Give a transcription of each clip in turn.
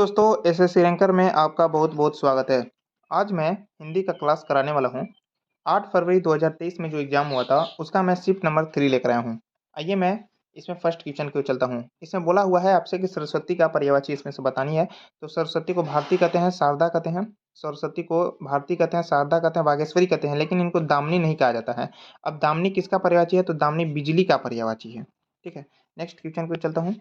दोस्तों SSC ranker में आपका बहुत बहुत स्वागत है। आज मैं हिंदी का क्लास कराने वाला हूँ। 8 फरवरी 2023 में जो एग्ज़ाम हुआ था उसका मैं शिफ्ट नंबर 3 लेकर आया हूँ। आइए मैं इसमें फर्स्ट क्वेश्चन की ओर चलता हूँ। इसमें बोला हुआ है आपसे कि सरस्वती का पर्यायवाची इसमें से बतानी है। तो सरस्वती को भारती कहते हैं, शारदा कहते हैं, सरस्वती को भारती कहते हैं, शारदा कहते हैं, बागेश्वरी कहते हैं, लेकिन इनको दामिनी नहीं कहा जाता है। अब दामिनी किसका पर्यायवाची है? तो दामिनी बिजली का पर्यायवाची है। ठीक है, नेक्स्ट क्वेश्चन की ओर चलता हूँ।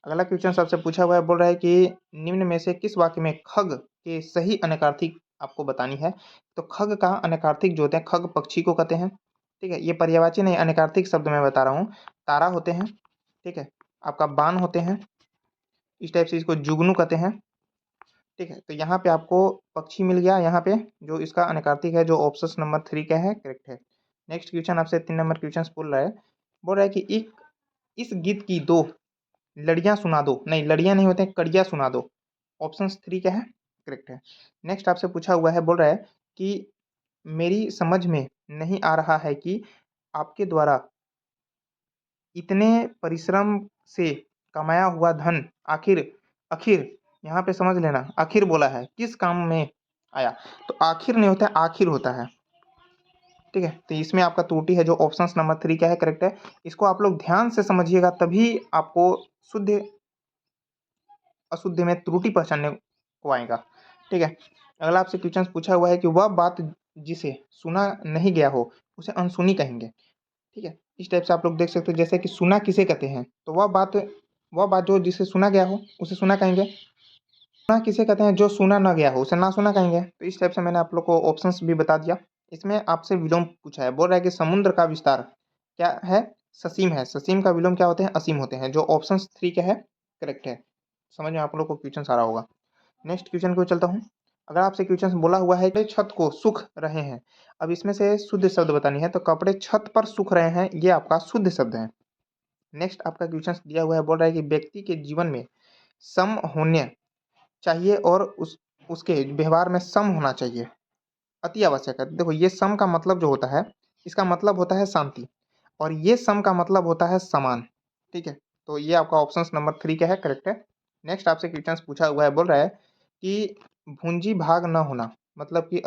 अगला क्वेश्चन सबसे पूछा हुआ है, बोल रहा है कि निम्न में से किस वाक्य में खग के सही अनर्कार्थी आपको बतानी है। तो खग का अनर्कार्थिक जो होते हैं, खग पक्षी को कहते हैं। ठीक है, ये पर्यायवाची नहीं, अनर्कार्थिक शब्द मैं बता रहा हूँ। तारा होते हैं, ठीक है, आपका बाण होते हैं, इस टाइप से इसको जुगनू कहते हैं। ठीक है, तो यहाँ पे आपको पक्षी मिल गया। यहाँ पे जो इसका अनर्कार्थिक है, जो ऑप्शन नंबर 3 का है, करेक्ट है। नेक्स्ट क्वेश्चन आपसे 3 नंबर क्वेश्चन बोल रहा है कि एक इस गीत की दो लड़ियाँ सुना दो। नहीं, लड़ियाँ नहीं होते हैं, कड़ियाँ सुना दो। ऑप्शन 3 क्या है, करेक्ट है। नेक्स्ट आपसे पूछा हुआ है, बोल रहा है कि मेरी समझ में नहीं आ रहा है कि आपके द्वारा इतने परिश्रम से कमाया हुआ धन आखिर आखिर यहाँ पे समझ लेना, आखिर बोला है, किस काम में आया। तो आखिर नहीं होता है, आखिर होता है। ठीक है, तो इसमें आपका त्रुटि है, जो ऑप्शन नंबर 3 क्या है, करेक्ट है। इसको आप लोग ध्यान से समझिएगा, तभी आपको शुद्ध अशुद्धि में त्रुटि पहचानने को आएगा। ठीक है, अगला आपसे क्वेश्चन पूछा हुआ है कि वह बात जिसे सुना नहीं गया हो उसे अनसुनी कहेंगे। ठीक है, इस टाइप से आप लोग देख सकते हो, जैसे कि सुना किसे कहते हैं, तो वह बात जो जिसे सुना गया हो उसे सुना कहेंगे। सुना किसे कहते हैं? जो सुना ना गया हो उसे ना सुना कहेंगे। तो इस टाइप से मैंने आप लोग को ऑप्शंस भी बता दिया। इसमें आपसे विलोम पूछा है, बोल रहा है कि समुद्र का विस्तार क्या है? ससीम है। ससीम का विलोम क्या होते हैं? असीम होते हैं, जो ऑप्शन 3 क्या है, करेक्ट है। समझ में आप लोग को क्वेश्चन आ रहा होगा। नेक्स्ट क्वेश्चन को चलता हूँ। अगर आपसे क्वेश्चन बोला हुआ है कि छत को सूख रहे हैं, अब इसमें से शुद्ध शब्द बतानी है। तो कपड़े छत पर सूख रहे हैं, ये आपका शुद्ध शब्द है। नेक्स्ट आपका क्वेश्चन दिया हुआ है, बोल रहा है कि व्यक्ति के जीवन में सम होने चाहिए और उसके व्यवहार में सम होना चाहिए, अति आवश्यक है। देखो, ये सम का मतलब जो होता है, इसका मतलब होता है शांति, और ये सम का मतलब होता है समान। ठीक है, तो ये आपका ऑप्शन नंबर 3 क्या है, करेक्ट है। नेक्स्ट आपसे क्वेश्चन पूछा हुआ है, बोल रहा है कि भूंजी भाग न होना मतलब कि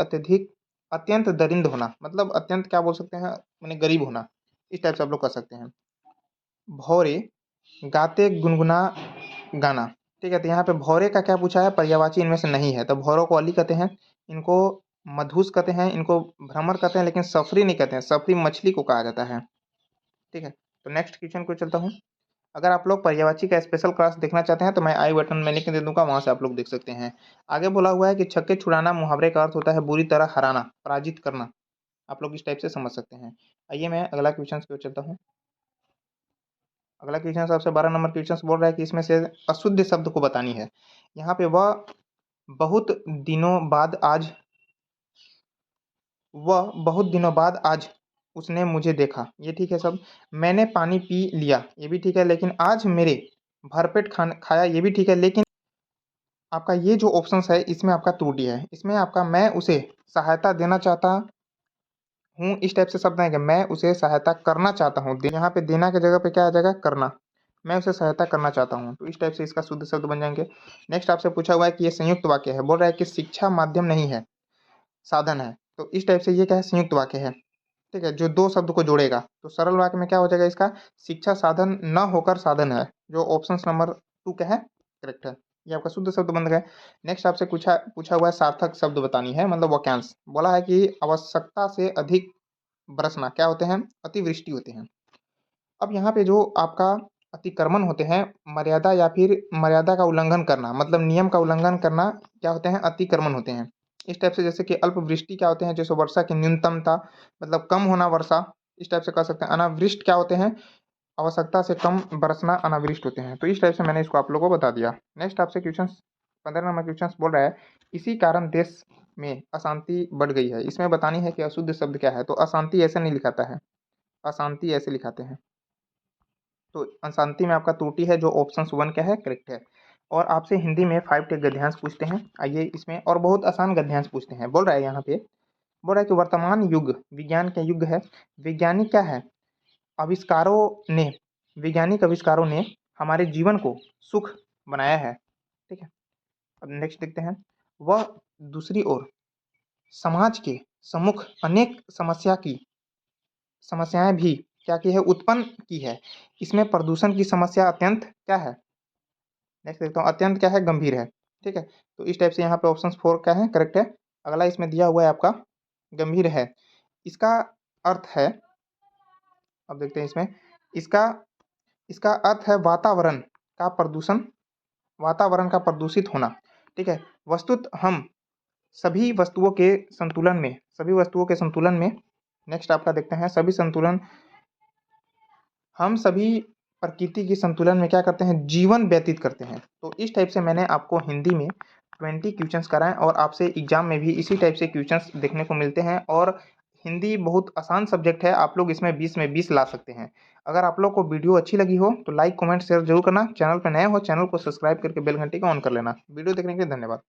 अत्यंत दरिंद होना, मतलब अत्यंत क्या बोल सकते हैं, मैंने गरीब होना। इस टाइप से आप लोग कर सकते हैं। भौरे गाते गुनगुना गाना। ठीक है, तो यहाँ पे भौरे का क्या पूछा है? पर्यायवाची इनमें से नहीं है। तो भौरों को अली कहते हैं, इनको मधुस कहते हैं, इनको भ्रमर कहते हैं, लेकिन सफरी नहीं कहते हैं। सफरी मछली को कहा जाता है। ठीक है, तो नेक्स्ट क्वेश्चन को चलता हूँ। अगर आप लोग पर्यायवाची का स्पेशल क्लास देखना चाहते हैं तो मैं आई बटन में लिंक दे दूंगा, वहां से आप लोग देख सकते हैं। आगे बोला हुआ है कि छक्के छुड़ाना मुहावरे का अर्थ होता है बुरी तरह हराना, पराजित करना। आप लोग इस टाइप से समझ सकते हैं। आइए मैं अगला क्वेश्चन की ओर चलता हूँ। अगला क्वेश्चन सबसे 12 नंबर क्वेश्चन बोल रहा है कि इसमें से अशुद्ध शब्द को बतानी है। यहाँ पे बहुत दिनों बाद आज बहुत दिनों बाद आज उसने मुझे देखा, ये ठीक है सब। मैंने पानी पी लिया, ये भी ठीक है, लेकिन आज मेरे भरपेट खाया, ये भी ठीक है, लेकिन आपका ये जो ऑप्शंस है इसमें आपका त्रुटि है। इसमें आपका मैं उसे सहायता देना चाहता हूँ, इस टाइप से शब्द आएंगे। मैं उसे सहायता करना चाहता हूँ, यहाँ पे देना की जगह पे क्या आ जाएगा? करना। मैं उसे सहायता करना चाहता हूँ, तो इस टाइप से इसका शुद्ध शब्द बन जाएंगे। नेक्स्ट आपसे पूछा हुआ है कि ये संयुक्त वाक्य है। बोल रहा है कि शिक्षा माध्यम नहीं है, साधन है। तो इस टाइप से ये क्या है? संयुक्त वाक्य है। ठीक है, जो दो शब्द को जोड़ेगा। तो सरल वाक्य में क्या हो जाएगा इसका? शिक्षा साधन न होकर साधन है, जो ऑप्शन नंबर 2 क्या है, करेक्ट है। ये आपका शुद्ध शब्द बन गया। नेक्स्ट आपसे पूछा पूछा हुआ है सार्थक शब्द बतानी है, मतलब वाक्यांश। बोला है कि आवश्यकता से अधिक बरसना क्या होते हैं? अतिवृष्टि होते हैं। अब यहाँ पे जो आपका अतिक्रमण होते हैं, मर्यादा या फिर मर्यादा का उल्लंघन करना, मतलब नियम का उल्लंघन करना, क्या होते हैं? अतिक्रमण होते हैं। इस टाइप से, जैसे कि अल्पवृष्टि क्या होते हैं? जैसे वर्षा की न्यूनतमता, मतलब कम होना वर्षा, इस टाइप से कर सकते हैं। अनावृष्ट क्या होते हैं? आवश्यकता से कम बरसना अनावृष्ट होते हैं। तो इस टाइप से मैंने इसको आप लोगों को बता दिया। नेक्स्ट आपसे क्वेश्चन 15 नंबर क्वेश्चन बोल रहा है, इसी कारण देश में अशांति बढ़ गई है। इसमें बतानी है कि अशुद्ध शब्द क्या है। तो अशांति ऐसे नहीं लिखाता है, अशांति ऐसे लिखाते हैं। तो अशांति में आपका त्रुटि है, जो ऑप्शन 1 क्या है, करेक्ट है। और आपसे हिंदी में 5 टेक गद्यांश पूछते हैं। आइए इसमें, और बहुत आसान गद्यांश पूछते हैं। बोल रहा है यहाँ पे, बोल रहा है कि वर्तमान युग विज्ञान का युग है। वैज्ञानिक क्या है? आविष्कारों ने वैज्ञानिक आविष्कारों ने हमारे जीवन को सुख बनाया है। ठीक है, अब नेक्स्ट देखते हैं, वह दूसरी ओर समाज के सम्मुख अनेक समस्याएं भी क्या की है, उत्पन्न की है। इसमें प्रदूषण की समस्या अत्यंत क्या है, नेक्स्ट देखता हूँ, अत्यंत क्या है, गंभीर है। ठीक है, तो इस टाइप से यहाँ पे ऑप्शन 4 क्या है, करेक्ट है। अगला इसमें दिया हुआ है आपका गंभीर है, इसका अर्थ है, अब देखते हैं इसमें, इसका इसका अर्थ है वातावरण का प्रदूषित होना। ठीक है, वस्तुत हम सभी वस्तुओं के संतुलन में, नेक्स्ट आपका देखते हैं, हम सभी प्रकृति के संतुलन में क्या करते हैं, जीवन व्यतीत करते हैं। तो इस टाइप से मैंने आपको हिंदी में 20 क्वेश्चंस कराएं और आपसे एग्जाम में भी इसी टाइप से क्वेश्चंस देखने को मिलते हैं। और हिंदी बहुत आसान सब्जेक्ट है, आप लोग इसमें 20 में 20 ला सकते हैं। अगर आप लोग को वीडियो अच्छी लगी हो तो लाइक कमेंट शेयर जरूर करना। चैनल पर नए हो, चैनल को सब्सक्राइब करके बेल घंटी को ऑन कर लेना। वीडियो देखने के लिए धन्यवाद।